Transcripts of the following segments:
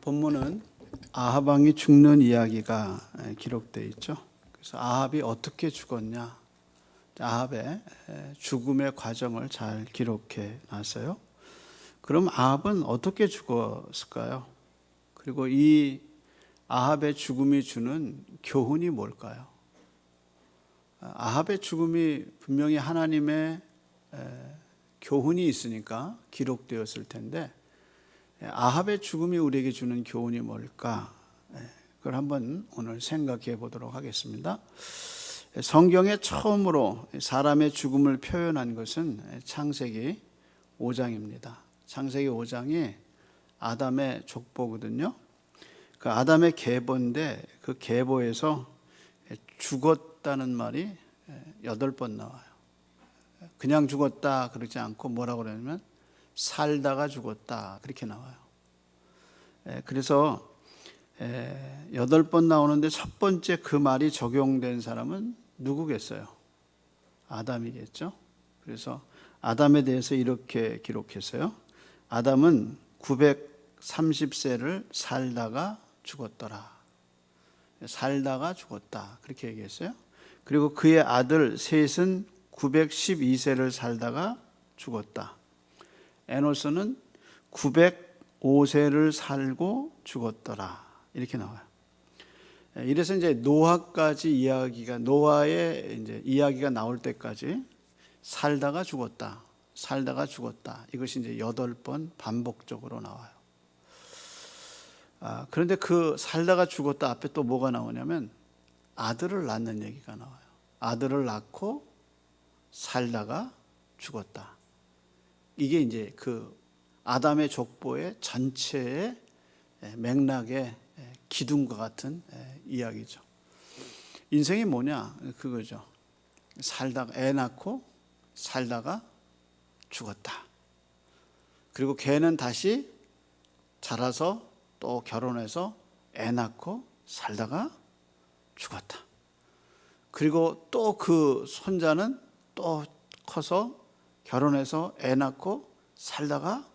본문은 아합 왕이 죽는 이야기가 기록되어 있죠. 그래서 아합이 어떻게 죽었냐, 아합의 죽음의 과정을 잘 기록해 놨어요. 그럼 아합은 어떻게 죽었을까요? 그리고 이 아합의 죽음이 주는 교훈이 뭘까요? 아합의 죽음이 분명히 하나님의 교훈이 있으니까 기록되었을 텐데, 아합의 죽음이 우리에게 주는 교훈이 뭘까? 그걸 한번 오늘 생각해 보도록 하겠습니다. 성경에 처음으로 사람의 죽음을 표현한 것은 창세기 5장입니다. 창세기 5장이 아담의 족보거든요. 그 아담의 계보인데 그 계보에서 죽었다는 말이 8번 나와요. 그냥 죽었다 그러지 않고 뭐라고 그러냐면 살다가 죽었다 그렇게 나와요. 그래서 8번 나오는데 첫 번째 그 말이 적용된 사람은 누구겠어요? 아담이겠죠. 그래서 아담에 대해서 이렇게 기록했어요. 아담은 930세를 살다가 죽었더라. 살다가 죽었다 그렇게 얘기했어요. 그리고 그의 아들 셋은 912세를 살다가 죽었다. 에노스는 905세를 살고 죽었더라 이렇게 나와요. 이래서 이제 노아까지 노아의 이제 이야기가 나올 때까지 살다가 죽었다, 살다가 죽었다, 이것이 이제 8번 반복적으로 나와요. 그런데 그 살다가 죽었다 앞에 또 뭐가 나오냐면 아들을 낳는 얘기가 나와요. 아들을 낳고 살다가 죽었다. 이게 이제 그 아담의 족보의 전체의 맥락의 기둥과 같은 이야기죠. 인생이 뭐냐? 그거죠. 살다가 애 낳고 살다가 죽었다. 그리고 걔는 다시 자라서 또 결혼해서 애 낳고 살다가 죽었다. 그리고 또 그 손자는 또 커서 결혼해서 애 낳고 살다가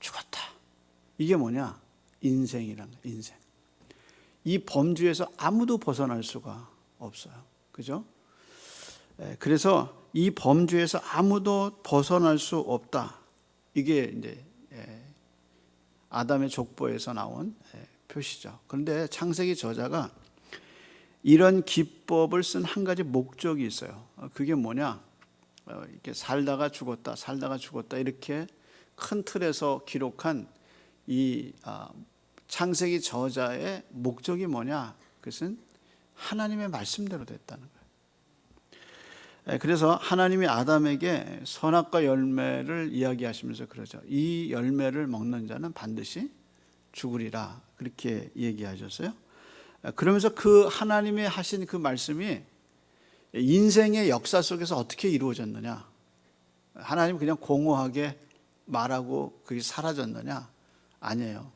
죽었다. 이게 뭐냐? 인생이란 거예요. 인생. 이 범주에서 아무도 벗어날 수가 없어요. 그죠? 그래서 이 범주에서 아무도 벗어날 수 없다. 이게 이제 아담의 족보에서 나온 표시죠. 그런데 창세기 저자가 이런 기법을 쓴 한 가지 목적이 있어요. 그게 뭐냐? 이렇게 살다가 죽었다, 살다가 죽었다 이렇게 큰 틀에서 기록한 이 창세기 저자의 목적이 뭐냐? 그것은 하나님의 말씀대로 됐다는 거예요. 그래서 하나님이 아담에게 선악과 열매를 이야기하시면서 그러죠. 이 열매를 먹는 자는 반드시 죽으리라 그렇게 얘기하셨어요. 그러면서 그 하나님이 하신 그 말씀이 인생의 역사 속에서 어떻게 이루어졌느냐? 하나님 그냥 공허하게 말하고 그게 사라졌느냐? 아니에요.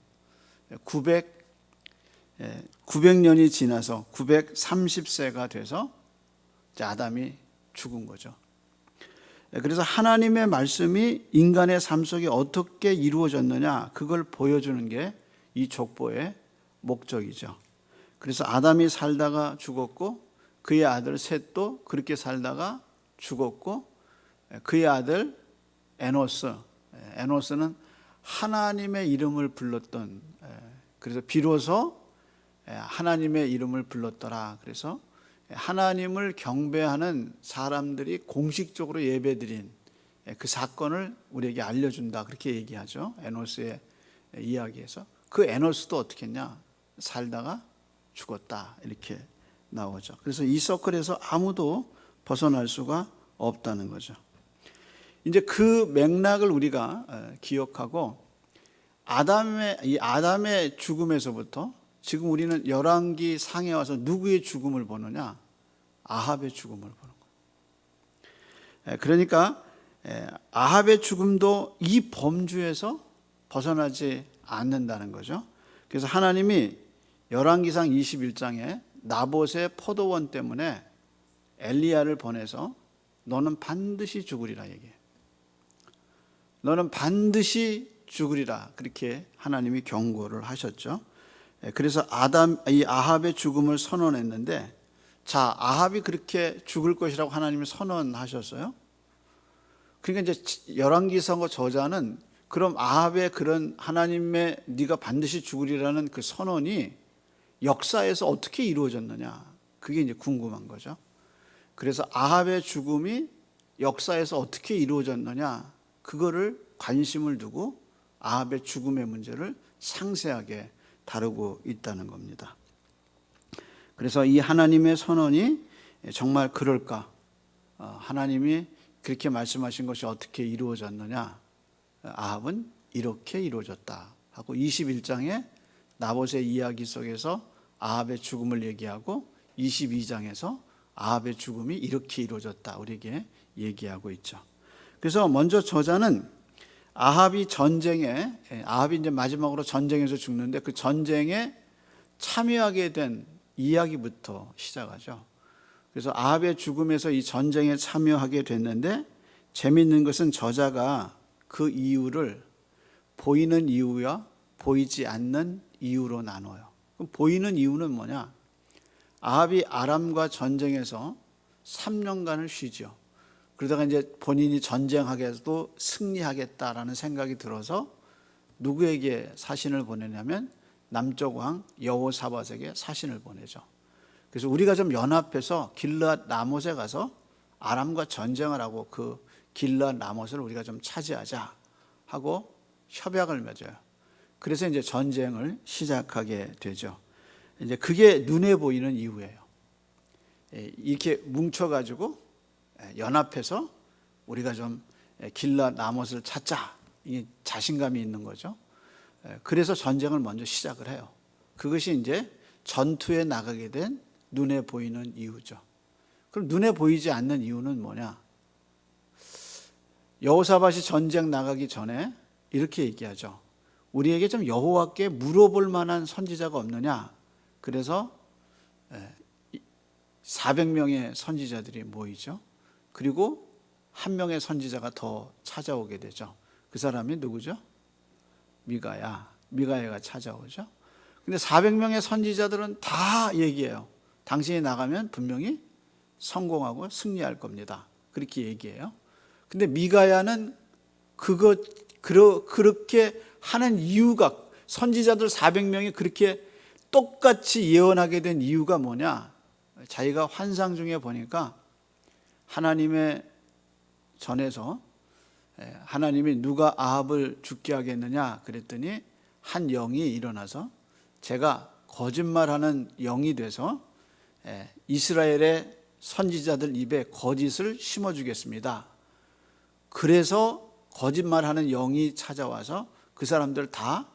900년이 지나서 930세가 돼서 아담이 죽은 거죠. 그래서 하나님의 말씀이 인간의 삶 속에 어떻게 이루어졌느냐? 그걸 보여주는 게 이 족보의 목적이죠. 그래서 아담이 살다가 죽었고 그의 아들 셋도 그렇게 살다가 죽었고 그의 아들 에노스는 하나님의 이름을 불렀던, 그래서 비로소 하나님의 이름을 불렀더라. 그래서 하나님을 경배하는 사람들이 공식적으로 예배드린 그 사건을 우리에게 알려준다 그렇게 얘기하죠. 에노스의 이야기에서. 그 에노스도 어떻게 했냐? 살다가 죽었다 이렇게 나오죠. 그래서 이 서클에서 아무도 벗어날 수가 없다는 거죠. 이제 그 맥락을 우리가 기억하고 아담의 죽음에서부터 지금 우리는 열왕기 상에 와서 누구의 죽음을 보느냐? 아합의 죽음을 보는 거예요. 그러니까 아합의 죽음도 이 범주에서 벗어나지 않는다는 거죠. 그래서 하나님이 열왕기상 21장에 나봇의 포도원 때문에 엘리야를 보내서 너는 반드시 죽으리라 얘기해. 너는 반드시 죽으리라 그렇게 하나님이 경고를 하셨죠. 그래서 이 아합의 죽음을 선언했는데, 자, 아합이 그렇게 죽을 것이라고 하나님이 선언하셨어요. 그러니까 이제 열왕기서 저자는 그럼 아합의 그런 하나님의 네가 반드시 죽으리라는 그 선언이 역사에서 어떻게 이루어졌느냐, 그게 이제 궁금한 거죠. 그래서 아합의 죽음이 역사에서 어떻게 이루어졌느냐, 그거를 관심을 두고 아합의 죽음의 문제를 상세하게 다루고 있다는 겁니다. 그래서 이 하나님의 선언이 정말 그럴까? 하나님이 그렇게 말씀하신 것이 어떻게 이루어졌느냐? 아합은 이렇게 이루어졌다 하고 21장에 나봇의 이야기 속에서 아합의 죽음을 얘기하고 22장에서 아합의 죽음이 이렇게 이루어졌다 우리에게 얘기하고 있죠. 그래서 먼저 저자는 아합이 이제 마지막으로 전쟁에서 죽는데 그 전쟁에 참여하게 된 이야기부터 시작하죠. 그래서 아합의 죽음에서 이 전쟁에 참여하게 됐는데, 재미있는 것은 저자가 그 이유를 보이는 이유와 보이지 않는 이유로 나눠요. 그럼 보이는 이유는 뭐냐? 아합이 아람과 전쟁에서 3년간을 쉬죠. 그러다가 이제 본인이 전쟁하게도 승리하겠다라는 생각이 들어서 누구에게 사신을 보내냐면 남쪽 왕 여호사밧에게 사신을 보내죠. 그래서 우리가 좀 연합해서 길르앗 라못에 가서 아람과 전쟁을 하고 그 길르앗 라못을 우리가 좀 차지하자 하고 협약을 맺어요. 그래서 이제 전쟁을 시작하게 되죠. 이제 그게 눈에 보이는 이유예요. 이렇게 뭉쳐가지고 연합해서 우리가 좀 길르앗 라못을 찾자, 이 자신감이 있는 거죠. 그래서 전쟁을 먼저 시작을 해요. 그것이 이제 전투에 나가게 된 눈에 보이는 이유죠. 그럼 눈에 보이지 않는 이유는 뭐냐? 여호사밧이 전쟁 나가기 전에 이렇게 얘기하죠. 우리에게 좀 여호와께 물어볼 만한 선지자가 없느냐? 그래서 400명의 선지자들이 모이죠. 그리고 한 명의 선지자가 더 찾아오게 되죠. 그 사람이 누구죠? 미가야가 찾아오죠. 근데 400명의 선지자들은 다 얘기해요. 당신이 나가면 분명히 성공하고 승리할 겁니다. 그렇게 얘기해요. 근데 미가야는 그렇게 하는 이유가, 선지자들 400명이 그렇게 똑같이 예언하게 된 이유가 뭐냐? 자기가 환상 중에 보니까 하나님의 전에서 하나님이 누가 아합을 죽게 하겠느냐 그랬더니 한 영이 일어나서 제가 거짓말하는 영이 돼서 이스라엘의 선지자들 입에 거짓을 심어주겠습니다. 그래서 거짓말하는 영이 찾아와서 그 사람들 다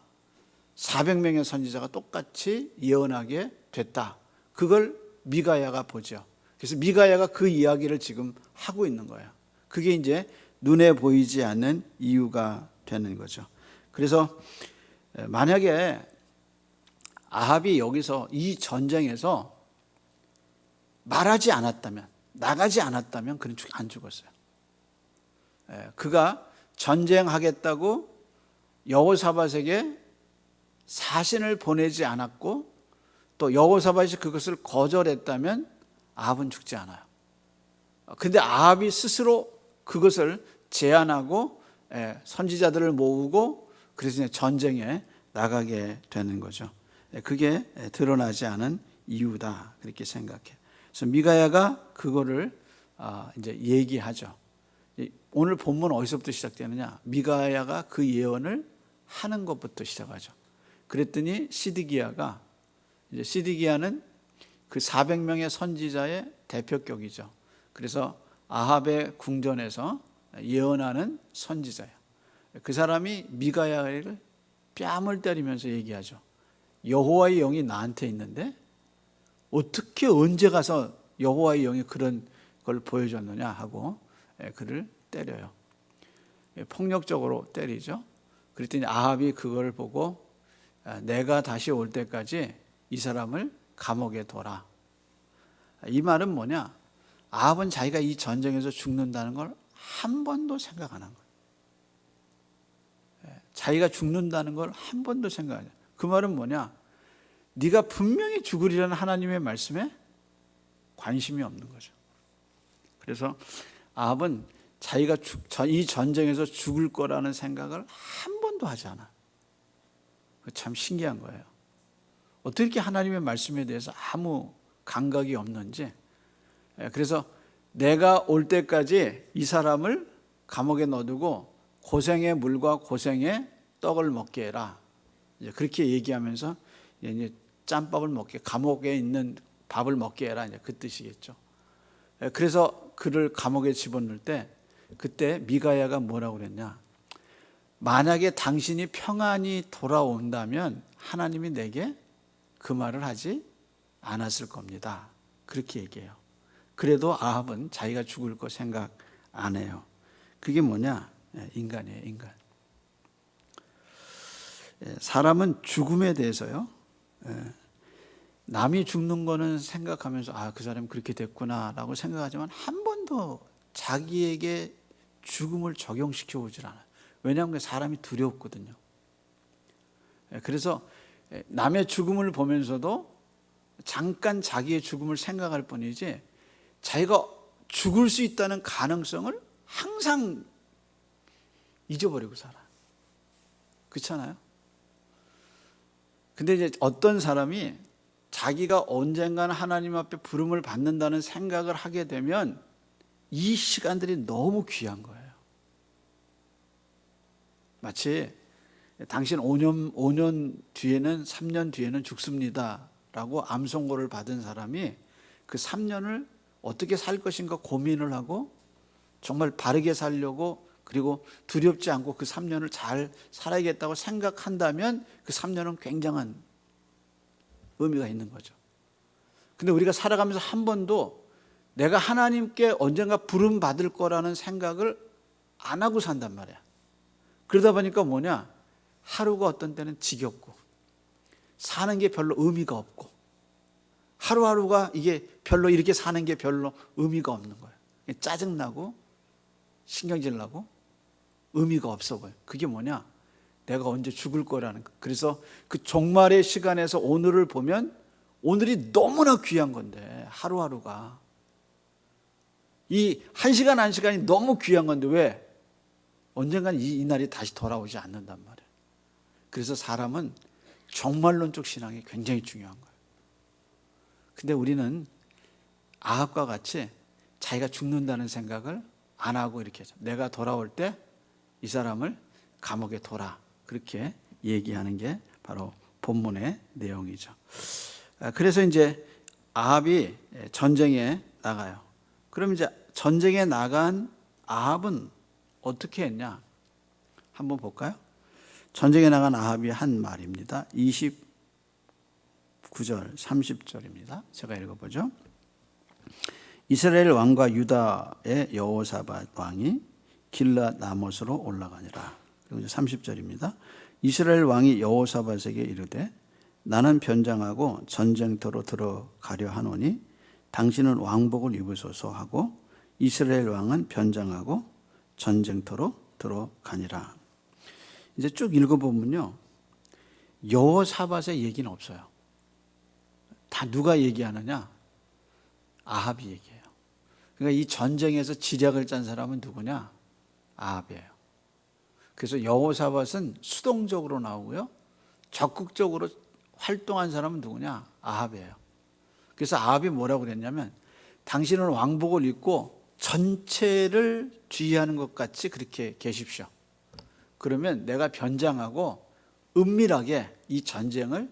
400명의 선지자가 똑같이 예언하게 됐다. 그걸 미가야가 보죠. 그래서 미가야가 그 이야기를 지금 하고 있는 거예요. 그게 이제 눈에 보이지 않는 이유가 되는 거죠. 그래서 만약에 아합이 여기서 이 전쟁에서 말하지 않았다면, 나가지 않았다면 그는 안 죽었어요. 그가 전쟁하겠다고 여호사밧에게 사신을 보내지 않았고 또 여호사밧이 그것을 거절했다면 아합은 죽지 않아요. 근데 아합이 스스로 그것을 제안하고 선지자들을 모으고 그래서 전쟁에 나가게 되는 거죠. 그게 드러나지 않은 이유다 그렇게 생각해. 그래서 미가야가 그거를 이제 얘기하죠. 오늘 본문 어디서부터 시작되느냐? 미가야가 그 예언을 하는 것부터 시작하죠. 그랬더니 시드기야는 그 400명의 선지자의 대표격이죠. 그래서 아합의 궁전에서 예언하는 선지자예요. 그 사람이 미가야를 뺨을 때리면서 얘기하죠. 여호와의 영이 나한테 있는데 어떻게 언제 가서 여호와의 영이 그런 걸 보여줬느냐 하고 그를 때려요. 폭력적으로 때리죠. 그랬더니 아합이 그걸 보고 내가 다시 올 때까지 이 사람을 감옥에 둬라. 이 말은 뭐냐? 아합은 자기가 이 전쟁에서 죽는다는 걸 한 번도 생각 안 한 거예요. 자기가 죽는다는 걸 한 번도 생각하지 않아요. 그 말은 뭐냐? 네가 분명히 죽으리라는 하나님의 말씀에 관심이 없는 거죠. 그래서 아합은 자기가 이 전쟁에서 죽을 거라는 생각을 한 번도 하지 않아요. 참 신기한 거예요. 어떻게 이렇게 하나님의 말씀에 대해서 아무 감각이 없는지. 그래서 내가 올 때까지 이 사람을 감옥에 넣어두고 고생의 물과 고생의 떡을 먹게 해라. 이제 그렇게 얘기하면서 이제 짬밥을 먹게, 감옥에 있는 밥을 먹게 해라. 이제 그 뜻이겠죠. 그래서 그를 감옥에 집어넣을 때 그때 미가야가 뭐라고 그랬냐? 만약에 당신이 평안히 돌아온다면 하나님이 내게 그 말을 하지 않았을 겁니다. 그렇게 얘기해요. 그래도 아합은 자기가 죽을 거 생각 안 해요. 그게 뭐냐? 인간이에요, 인간. 사람은 죽음에 대해서요, 남이 죽는 거는 생각하면서 아, 그 사람이 그렇게 됐구나 라고 생각하지만 한 번도 자기에게 죽음을 적용시켜 보질 않아요. 왜냐하면 사람이 두렵거든요. 그래서 남의 죽음을 보면서도 잠깐 자기의 죽음을 생각할 뿐이지 자기가 죽을 수 있다는 가능성을 항상 잊어버리고 살아. 그렇잖아요? 근데 이제 어떤 사람이 자기가 언젠가는 하나님 앞에 부름을 받는다는 생각을 하게 되면 이 시간들이 너무 귀한 거예요. 마치 당신 5년 뒤에는 3년 뒤에는 죽습니다 라고 암 선고를 받은 사람이 그 3년을 어떻게 살 것인가 고민을 하고 정말 바르게 살려고 그리고 두렵지 않고 그 3년을 잘 살아야겠다고 생각한다면 그 3년은 굉장한 의미가 있는 거죠. 근데 우리가 살아가면서 한 번도 내가 하나님께 언젠가 부름 받을 거라는 생각을 안 하고 산단 말이야. 그러다 보니까 뭐냐? 하루가 어떤 때는 지겹고 사는 게 별로 의미가 없고 하루하루가 이게 별로 이렇게 사는 게 별로 의미가 없는 거예요. 짜증나고 신경질 나고 의미가 없어 보여요. 그게 뭐냐? 내가 언제 죽을 거라는 거. 그래서 그 종말의 시간에서 오늘을 보면 오늘이 너무나 귀한 건데 하루하루가 이 1시간 1시간이 너무 귀한 건데 왜? 언젠간 이 날이 다시 돌아오지 않는단 말이에요. 그래서 사람은 종말론적 신앙이 굉장히 중요한 거예요. 근데 우리는 아합과 같이 자기가 죽는다는 생각을 안 하고 이렇게 해서 내가 돌아올 때 이 사람을 감옥에 둬라. 그렇게 얘기하는 게 바로 본문의 내용이죠. 그래서 이제 아합이 전쟁에 나가요. 그럼 이제 전쟁에 나간 아합은 어떻게 했냐? 한번 볼까요? 전쟁에 나간 아합이 한 말입니다. 29절, 30절입니다. 제가 읽어보죠. 이스라엘 왕과 유다의 여호사밧 왕이 길랏 라못으로 올라가니라. 그리고 이제 30절입니다. 이스라엘 왕이 여호사밧에게 이르되 나는 변장하고 전쟁터로 들어가려 하노니 당신은 왕복을 입으소서 하고 이스라엘 왕은 변장하고 전쟁터로 들어가니라. 이제 쭉 읽어보면요, 여호사밧의 얘기는 없어요. 다 누가 얘기하느냐? 아합이 얘기해요. 그러니까 이 전쟁에서 지략을 짠 사람은 누구냐? 아합이에요. 그래서 여호사밧은 수동적으로 나오고요, 적극적으로 활동한 사람은 누구냐? 아합이에요. 그래서 아합이 뭐라고 그랬냐면 당신은 왕복을 입고 전체를 주의하는 것 같이 그렇게 계십시오. 그러면 내가 변장하고 은밀하게 이 전쟁을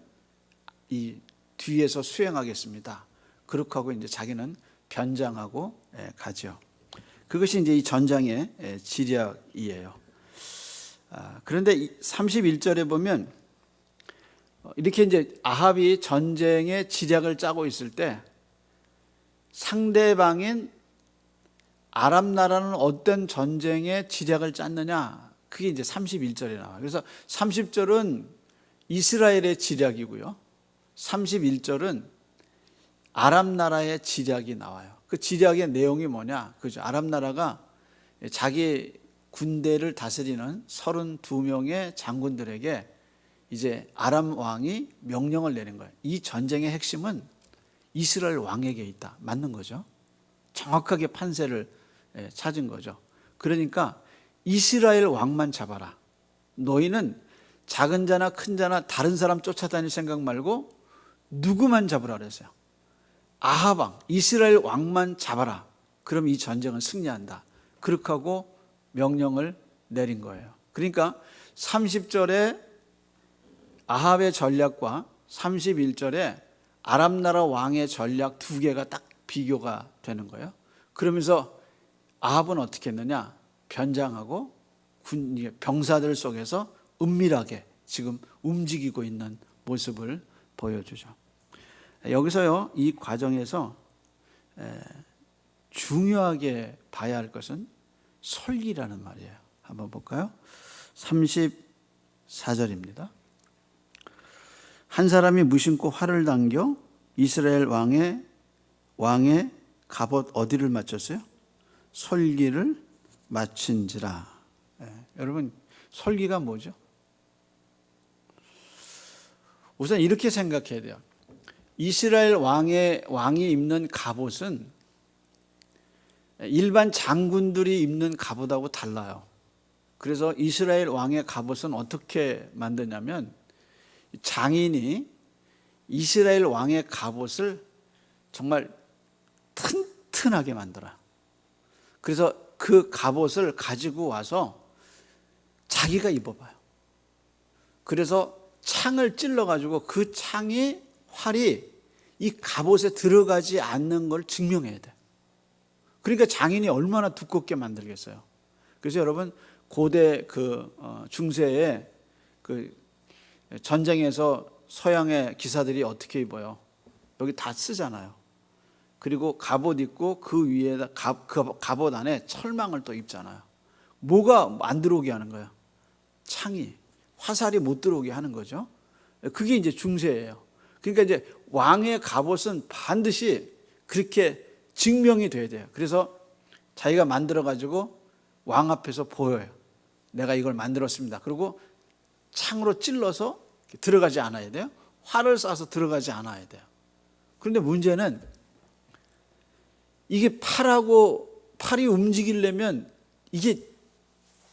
이 뒤에서 수행하겠습니다. 그렇게 하고 이제 자기는 변장하고 가죠. 그것이 이제 이 전장의 지략이에요. 그런데 31절에 보면 이렇게 이제 아합이 전쟁의 지략을 짜고 있을 때 상대방인 아람 나라는 어떤 전쟁의 지략을 짰느냐? 그게 이제 31절에 나와요. 그래서 30절은 이스라엘의 지략이고요, 31절은 아람 나라의 지략이 나와요. 그 지략의 내용이 뭐냐? 그죠? 아람 나라가 자기 군대를 다스리는 32명의 장군들에게 이제 아람 왕이 명령을 내린 거예요. 이 전쟁의 핵심은 이스라엘 왕에게 있다. 맞는 거죠. 정확하게 판세를 찾은 거죠. 그러니까 이스라엘 왕만 잡아라. 너희는 작은 자나 큰 자나 다른 사람 쫓아다닐 생각 말고 누구만 잡으라 그랬어요. 아합 왕, 이스라엘 왕만 잡아라. 그럼 이 전쟁은 승리한다. 그렇게 하고 명령을 내린 거예요. 그러니까 30절에 아합의 전략과 31절에 아람 나라 왕의 전략 두 개가 딱 비교가 되는 거예요. 그러면서 아합은 어떻게 했느냐? 변장하고 병사들 속에서 은밀하게 지금 움직이고 있는 모습을 보여주죠. 여기서요, 이 과정에서 중요하게 봐야 할 것은 설기라는 말이에요. 한번 볼까요? 34절입니다. 한 사람이 무심코 활을 당겨 이스라엘 왕의 갑옷 어디를 맞췄어요? 설기를 맞춘지라. 여러분, 설기가 뭐죠? 우선 이렇게 생각해야 돼요. 이스라엘 왕이 입는 갑옷은 일반 장군들이 입는 갑옷하고 달라요. 그래서 이스라엘 왕의 갑옷은 어떻게 만드냐면 장인이 이스라엘 왕의 갑옷을 정말 튼튼하게 만들어요. 그래서 그 갑옷을 가지고 와서 자기가 입어봐요. 그래서 창을 찔러가지고 그 활이 이 갑옷에 들어가지 않는 걸 증명해야 돼. 그러니까 장인이 얼마나 두껍게 만들겠어요. 그래서 여러분, 고대 중세에 전쟁에서 서양의 기사들이 어떻게 입어요? 여기 다 쓰잖아요. 그리고 갑옷 입고 그 위에다 갑옷 안에 철망을 또 입잖아요. 뭐가 안 들어오게 하는 거예요? 창이, 화살이 못 들어오게 하는 거죠. 그게 이제 중세예요. 그러니까 이제 왕의 갑옷은 반드시 그렇게 증명이 돼야 돼요. 그래서 자기가 만들어가지고 왕 앞에서 보여요. 내가 이걸 만들었습니다. 그리고 창으로 찔러서 들어가지 않아야 돼요. 활을 쏴서 들어가지 않아야 돼요. 그런데 문제는 이게 팔이 움직이려면 이게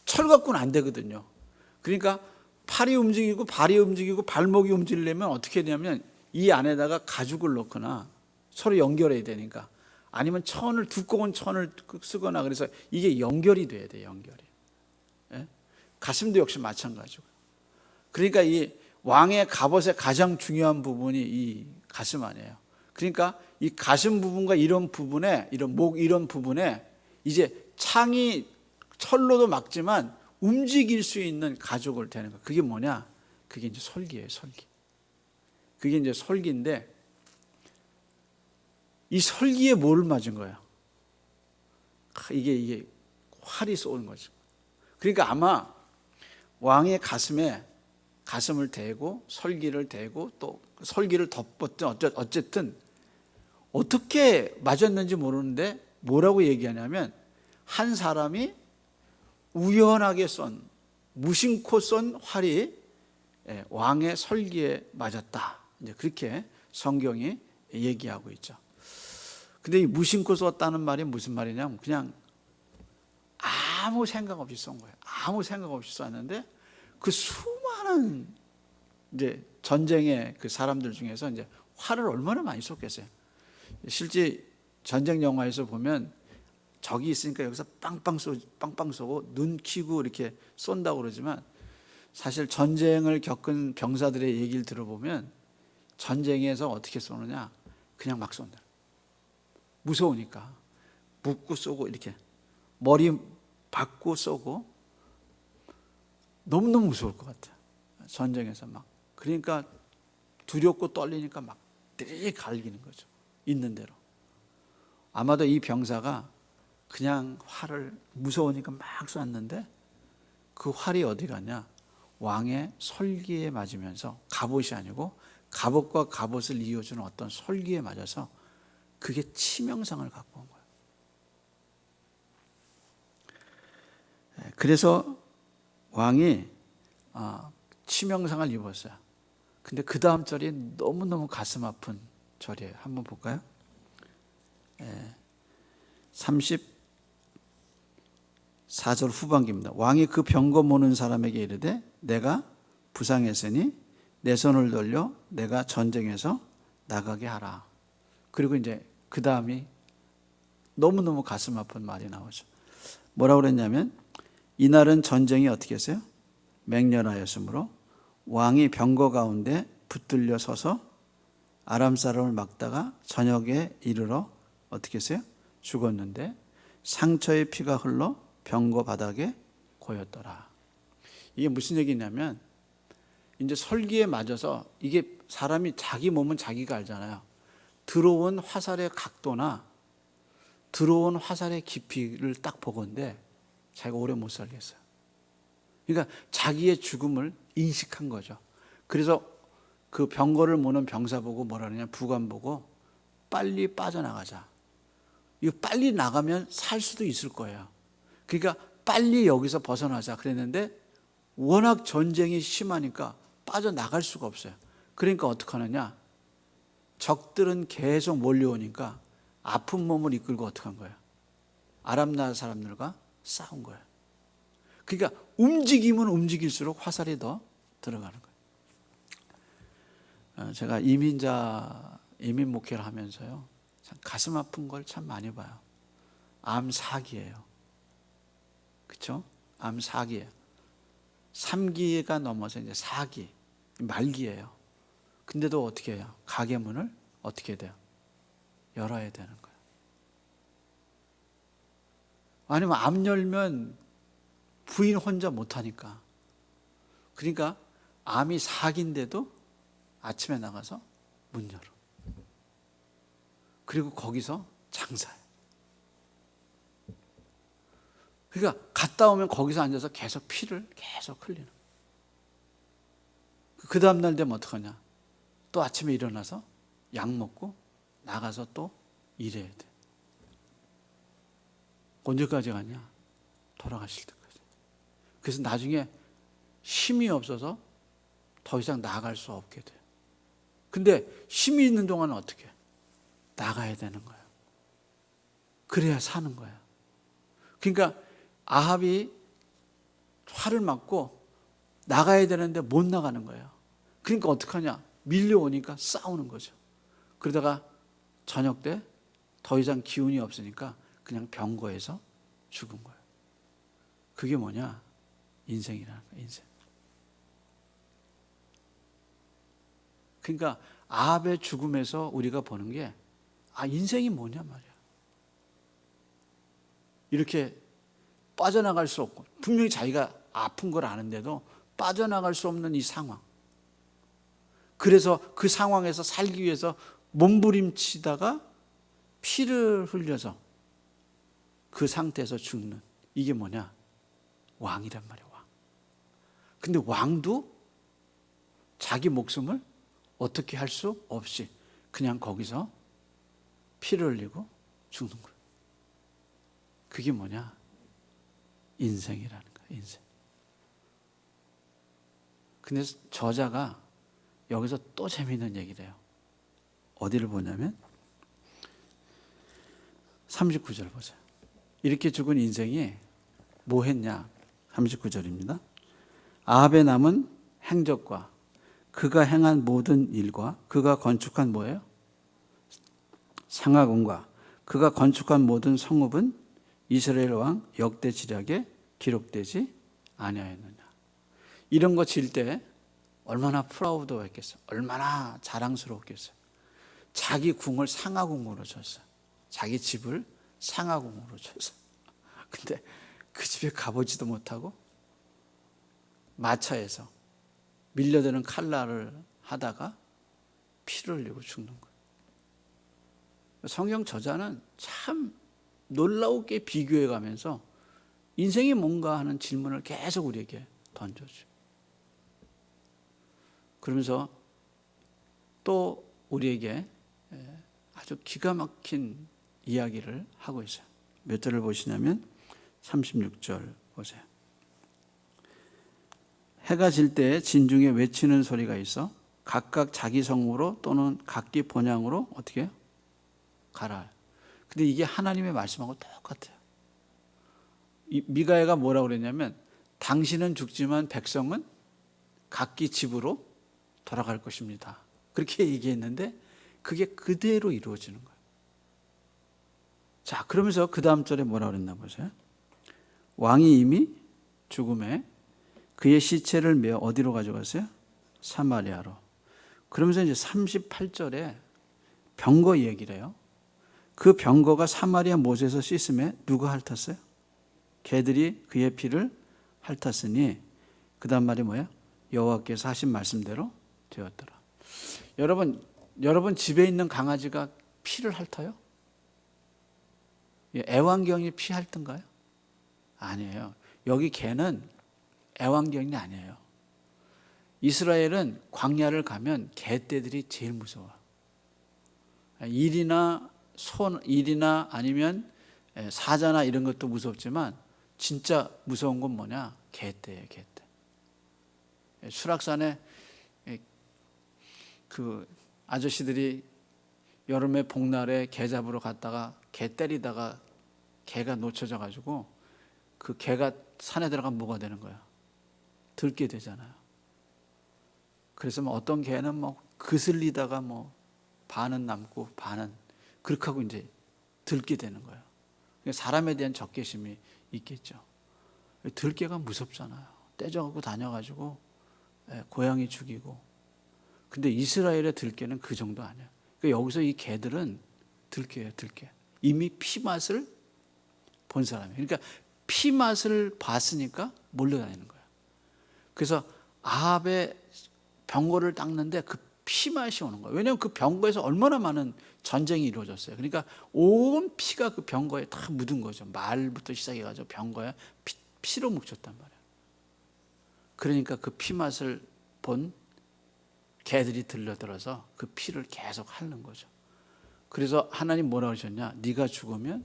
철 갖고는 안 되거든요. 그러니까 팔이 움직이고 발이 움직이고 발목이 움직이려면 어떻게 되냐면 이 안에다가 가죽을 넣거나 서로 연결해야 되니까, 아니면 두꺼운 천을 쓰거나, 그래서 이게 연결이 돼야 돼요. 연결이. 예? 가슴도 역시 마찬가지고. 그러니까 이 왕의 갑옷의 가장 중요한 부분이 이 가슴 안이에요. 그러니까 이 가슴 부분과 이런 부분에, 이런 부분에 이제 창이 철로도 막지만 움직일 수 있는 가죽을 대는 거. 그게 뭐냐? 그게 이제 설기예요, 설기. 그게 이제 설기인데, 이 설기에 뭘 맞은 거예요? 이게 활이 쏘는 거죠. 그러니까 아마 왕의 가슴을 대고 설기를 대고 또 설기를 덮었든 어쨌든 어떻게 맞았는지 모르는데 뭐라고 얘기하냐면, 한 사람이 우연하게 무심코 쏜 활이 왕의 설기에 맞았다. 이제 그렇게 성경이 얘기하고 있죠. 근데 이 무심코 쐈다는 말이 무슨 말이냐면 그냥 아무 생각 없이 쏜 거예요. 아무 생각 없이 쐈는데 그 수많은 이제 전쟁의 그 사람들 중에서 이제 활을 얼마나 많이 쏘겠어요. 실제 전쟁 영화에서 보면 적이 있으니까 여기서 빵빵 쏘고 눈 키고 이렇게 쏜다고 그러지만, 사실 전쟁을 겪은 병사들의 얘기를 들어보면 전쟁에서 어떻게 쏘느냐, 그냥 막 쏜다. 무서우니까 묶고 쏘고 이렇게 머리 박고 쏘고, 너무너무 무서울 것 같아요. 전쟁에서 막. 그러니까 두렵고 떨리니까 막 때리게 갈기는 거죠. 있는 대로. 아마도 이 병사가 그냥 활을 무서우니까 막 쐈는데 그 활이 어디 가냐? 왕의 설기에 맞으면서, 갑옷이 아니고 갑옷과 갑옷을 이어주는 어떤 설기에 맞아서 그게 치명상을 갖고 온 거예요. 그래서 왕이 치명상을 입었어요. 근데 그 다음 절이 너무너무 가슴 아픈 절이에요. 한번 볼까요? 34절 후반기입니다. 왕이 그 병거 모는 사람에게 이르되 내가 부상했으니 내 손을 돌려 내가 전쟁에서 나가게 하라. 그리고 이제 그 다음이 너무너무 가슴 아픈 말이 나오죠. 뭐라고 그랬냐면 이날은 전쟁이 어떻게 했어요? 맹렬하였으므로 왕이 병거 가운데 붙들려 서서 아람 사람을 막다가 저녁에 이르러 어떻게 했어요? 죽었는데 상처의 피가 흘러 병거 바닥에 고였더라. 이게 무슨 얘기냐면 이제 설기에 맞아서 이게 사람이 자기 몸은 자기가 알잖아요. 들어온 화살의 각도나 들어온 화살의 깊이를 딱 보건데 자기가 오래 못 살겠어요. 그러니까 자기의 죽음을 인식한 거죠. 그래서 그 병거를 모는 병사 보고 뭐라 그러냐, 부관 보고 빨리 빠져나가자. 이거 빨리 나가면 살 수도 있을 거예요. 그러니까 빨리 여기서 벗어나자 그랬는데 워낙 전쟁이 심하니까 빠져나갈 수가 없어요. 그러니까 어떡하느냐, 적들은 계속 몰려오니까 아픈 몸을 이끌고 어떡한 거예요? 아람 나라 사람들과 싸운 거예요. 그러니까 움직이면 움직일수록 화살이 더 들어가는 거예요. 제가 이민 목회를 하면서요, 참 가슴 아픈 걸 참 많이 봐요. 암 4기예요. 그렇죠? 암 4기예요. 3기가 넘어서 이제 4기, 말기예요. 근데도 어떻게 해요? 가게 문을 어떻게 돼요? 열어야 되는 거예요. 아니면 암 열면 부인 혼자 못하니까. 그러니까 암이 4기인데도 아침에 나가서 문 열어. 그리고 거기서 장사해. 그러니까 갔다 오면 거기서 앉아서 계속 피를 계속 흘리는. 그 다음 날 되면 어떡하냐? 또 아침에 일어나서 약 먹고 나가서 또 일해야 돼. 언제까지 가냐? 돌아가실 때까지. 그래서 나중에 힘이 없어서 더 이상 나아갈 수 없게 돼요. 근데 힘이 있는 동안은 어떻게? 나가야 되는 거예요. 그래야 사는 거예요. 그러니까 아합이 화를 맞고 나가야 되는데 못 나가는 거예요. 그러니까 어떡하냐? 밀려오니까 싸우는 거죠. 그러다가 저녁 때 더 이상 기운이 없으니까 그냥 병거에서 죽은 거예요. 그게 뭐냐? 인생이라는 거예요. 인생. 그러니까 아합의 죽음에서 우리가 보는 게 인생이 뭐냐 말이야. 이렇게 빠져나갈 수 없고 분명히 자기가 아픈 걸 아는데도 빠져나갈 수 없는 이 상황. 그래서 그 상황에서 살기 위해서 몸부림치다가 피를 흘려서 그 상태에서 죽는, 이게 뭐냐? 왕이란 말이야, 왕. 근데 왕도 자기 목숨을 어떻게 할 수 없이 그냥 거기서 피를 흘리고 죽는 거예요. 그게 뭐냐? 인생이라는 거예요, 인생. 근데 저자가 여기서 또 재미있는 얘기를 해요. 어디를 보냐면 39절 보세요. 이렇게 죽은 인생이 뭐 했냐? 39절입니다. 아합의 남은 행적과 그가 행한 모든 일과 그가 건축한 뭐예요? 상하궁과 그가 건축한 모든 성읍은 이스라엘 왕 역대 지략에 기록되지 아니하였느냐. 이런 거 질 때 얼마나 프라우드했겠어요. 얼마나 자랑스러웠겠어요. 자기 궁을 상하궁으로 줬어요. 자기 집을 상하궁으로 줬어요. 근데 그 집에 가보지도 못하고 마차에서 밀려드는 칼날을 하다가 피를 흘리고 죽는 거예요. 성경 저자는 참 놀라우게 비교해 가면서 인생이 뭔가 하는 질문을 계속 우리에게 던져줘요. 그러면서 또 우리에게 아주 기가 막힌 이야기를 하고 있어요. 몇 절을 보시냐면 36절 보세요. 해가 질 때 진중에 외치는 소리가 있어 각각 자기 성으로 또는 각기 본향으로 어떻게 해요? 가라. 근데 이게 하나님의 말씀하고 똑같아요. 미가야가 뭐라고 그랬냐면 당신은 죽지만 백성은 각기 집으로 돌아갈 것입니다. 그렇게 얘기했는데 그게 그대로 이루어지는 거예요. 자, 그러면서 그 다음 절에 뭐라고 그랬나 보세요. 왕이 이미 죽음에 그의 시체를 메어 어디로 가져갔어요? 사마리아로. 그러면서 이제 38절에 병거 얘기를 해요. 그 병거가 사마리아 못에서 씻음에 누가 핥았어요? 개들이 그의 피를 핥았으니 그 다음 말이 뭐예요? 여호와께서 하신 말씀대로 되었더라. 여러분 집에 있는 강아지가 피를 핥아요? 애완경이 피 핥던가요? 아니에요. 여기 개는 애완경이 아니에요. 이스라엘은 광야를 가면 개떼들이 제일 무서워. 일이나 아니면 사자나 이런 것도 무섭지만 진짜 무서운 건 뭐냐? 개떼예요, 개떼. 수락산에 그 아저씨들이 여름에 복날에 개 잡으러 갔다가 개 때리다가 개가 놓쳐져 가지고 그 개가 산에 들어가면 뭐가 되는 거야? 들게 되잖아요. 그래서 뭐 어떤 개는 뭐 그슬리다가 뭐 반은 남고 반은 그렇게 하고 이제 들게 되는 거예요. 사람에 대한 적개심이 있겠죠. 들개가 무섭잖아요. 떼져가고 다녀가지고 고양이 죽이고. 근데 이스라엘의 들개는 그 정도 아니에요. 그러니까 여기서 이 개들은 들개예요, 들개. 이미 피 맛을 본 사람이에요. 그러니까 피 맛을 봤으니까 몰려다니는 거예요. 그래서 아합의 병거를 닦는데 그 피 맛이 오는 거예요. 왜냐하면 그 병거에서 얼마나 많은 전쟁이 이루어졌어요. 그러니까 온 피가 그 병거에 다 묻은 거죠. 말부터 시작해가지고 병거에 피로 묻혔단 말이에요. 그러니까 그 피 맛을 본 개들이 들려들어서 그 피를 계속 핥는 거죠. 그래서 하나님 뭐라고 하셨냐? 네가 죽으면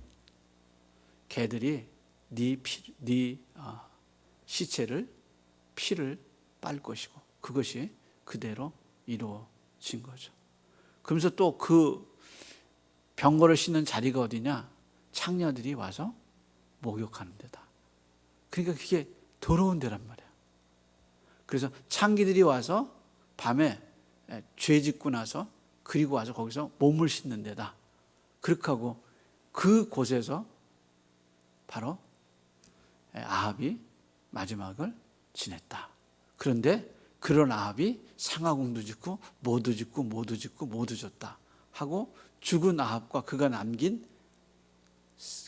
개들이 네 시체를 피를 빨 것이고 그것이 그대로 이루어진 거죠. 그러면서 또 그 병거를 싣는 자리가 어디냐? 창녀들이 와서 목욕하는 데다. 그러니까 그게 더러운 데란 말이야. 그래서 창기들이 와서 밤에 죄 짓고 나서 그리고 와서 거기서 몸을 씻는 데다. 그렇게 하고 그 곳에서 바로 아합이 마지막을 지냈다. 그런데 그런 아합이 상하궁도 짓고 모두 졌다 하고 죽은 아합과 그가 남긴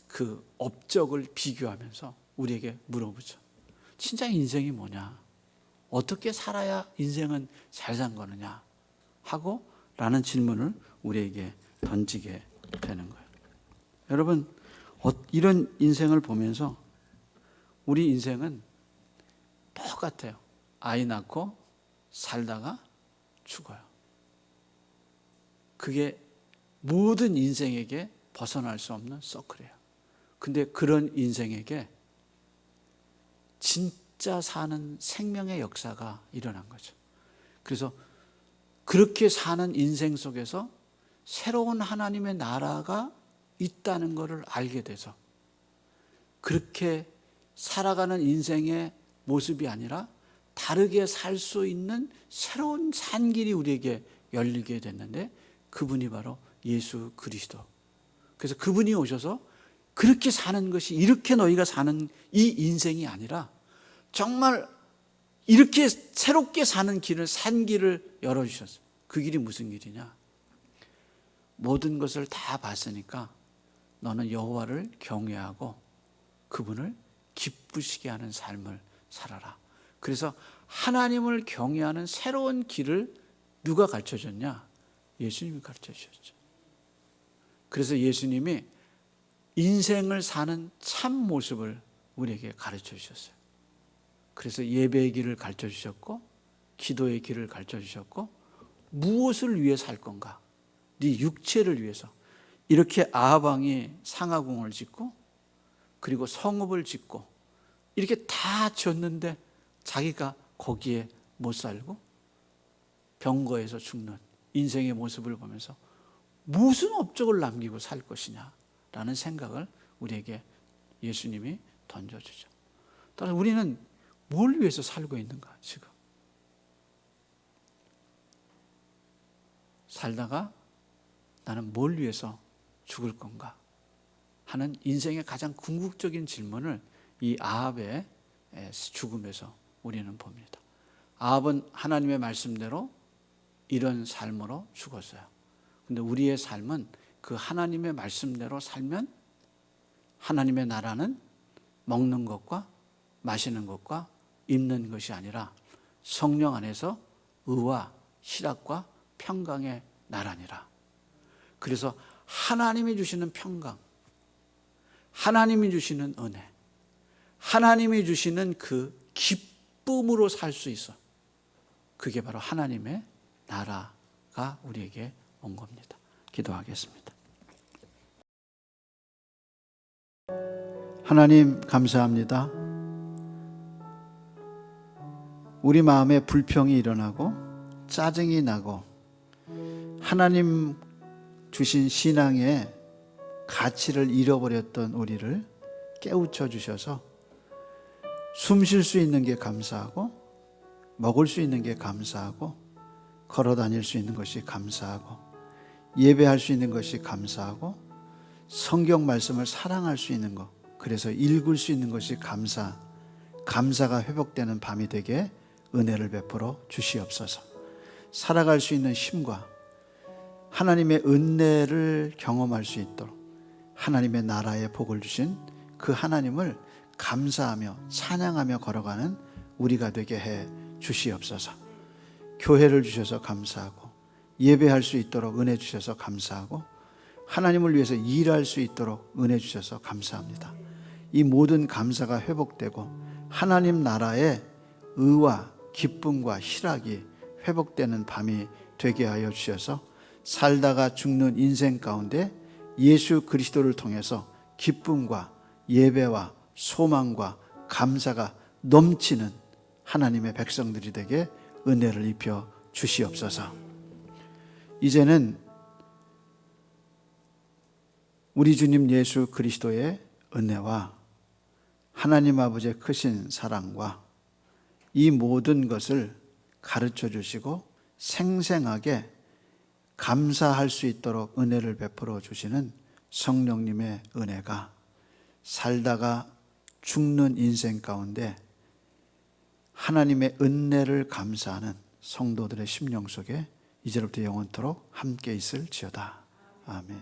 그 업적을 비교하면서 우리에게 물어보죠. 진짜 인생이 뭐냐? 어떻게 살아야 인생은 잘 산 거느냐? 하고 라는 질문을 우리에게 던지게 되는 거예요. 여러분, 이런 인생을 보면서 우리 인생은 똑같아요. 아이 낳고 살다가 죽어요. 그게 모든 인생에게 벗어날 수 없는 서클이에요. 근데 그런 인생에게 진짜 사는 생명의 역사가 일어난 거죠. 그래서 그렇게 사는 인생 속에서 새로운 하나님의 나라가 있다는 것을 알게 돼서 그렇게 살아가는 인생의 모습이 아니라 다르게 살 수 있는 새로운 산길이 우리에게 열리게 됐는데 그분이 바로 예수 그리스도. 그래서 그분이 오셔서 그렇게 사는 것이 이렇게 너희가 사는 이 인생이 아니라 정말 이렇게 새롭게 사는 길을 산길을 열어주셨어요. 그 길이 무슨 길이냐? 모든 것을 다 봤으니까 너는 여호와를 경외하고 그분을 기쁘시게 하는 삶을 살아라. 그래서 하나님을 경외하는 새로운 길을 누가 가르쳐줬냐? 예수님이 가르쳐주셨죠. 그래서 예수님이 인생을 사는 참 모습을 우리에게 가르쳐주셨어요. 그래서 예배의 길을 가르쳐주셨고 기도의 길을 가르쳐주셨고 무엇을 위해 살 건가? 네 육체를 위해서. 이렇게 아합 왕이 상하궁을 짓고 그리고 성읍을 짓고 이렇게 다 지었는데 자기가 거기에 못 살고 병거에서 죽는 인생의 모습을 보면서 무슨 업적을 남기고 살 것이냐라는 생각을 우리에게 예수님이 던져주죠. 따라서 우리는 뭘 위해서 살고 있는가 지금? 살다가 나는 뭘 위해서 죽을 건가 하는 인생의 가장 궁극적인 질문을 이 아합의 죽음에서 우리는 봅니다. 아합은 하나님의 말씀대로 이런 삶으로 죽었어요. 근데 우리의 삶은 그 하나님의 말씀대로 살면 하나님의 나라는 먹는 것과 마시는 것과 입는 것이 아니라 성령 안에서 의와 실학과 평강의 나라니라. 그래서 하나님이 주시는 평강, 하나님이 주시는 은혜, 하나님이 주시는 그 기쁨으로 살 수 있어. 그게 바로 하나님의 나라가 우리에게 온 겁니다. 기도하겠습니다. 하나님 감사합니다. 우리 마음에 불평이 일어나고 짜증이 나고 하나님 주신 신앙의 가치를 잃어버렸던 우리를 깨우쳐 주셔서 숨 쉴 수 있는 게 감사하고 먹을 수 있는 게 감사하고 걸어 다닐 수 있는 것이 감사하고 예배할 수 있는 것이 감사하고 성경 말씀을 사랑할 수 있는 것, 그래서 읽을 수 있는 것이 감사가 회복되는 밤이 되게 은혜를 베풀어 주시옵소서. 살아갈 수 있는 힘과 하나님의 은혜를 경험할 수 있도록 하나님의 나라의 복을 주신 그 하나님을 감사하며 찬양하며 걸어가는 우리가 되게 해 주시옵소서. 교회를 주셔서 감사하고 예배할 수 있도록 은혜 주셔서 감사하고 하나님을 위해서 일할 수 있도록 은혜 주셔서 감사합니다. 이 모든 감사가 회복되고 하나님 나라의 의와 기쁨과 희락이 회복되는 밤이 되게 하여 주셔서 살다가 죽는 인생 가운데 예수 그리스도를 통해서 기쁨과 예배와 소망과 감사가 넘치는 하나님의 백성들이 되게 은혜를 입혀 주시옵소서. 이제는 우리 주님 예수 그리스도의 은혜와 하나님 아버지의 크신 사랑과 이 모든 것을 가르쳐 주시고 생생하게 감사할 수 있도록 은혜를 베풀어 주시는 성령님의 은혜가 살다가 죽는 인생 가운데 하나님의 은혜를 감사하는 성도들의 심령 속에 이제부터 영원토록 함께 있을지어다. 아멘.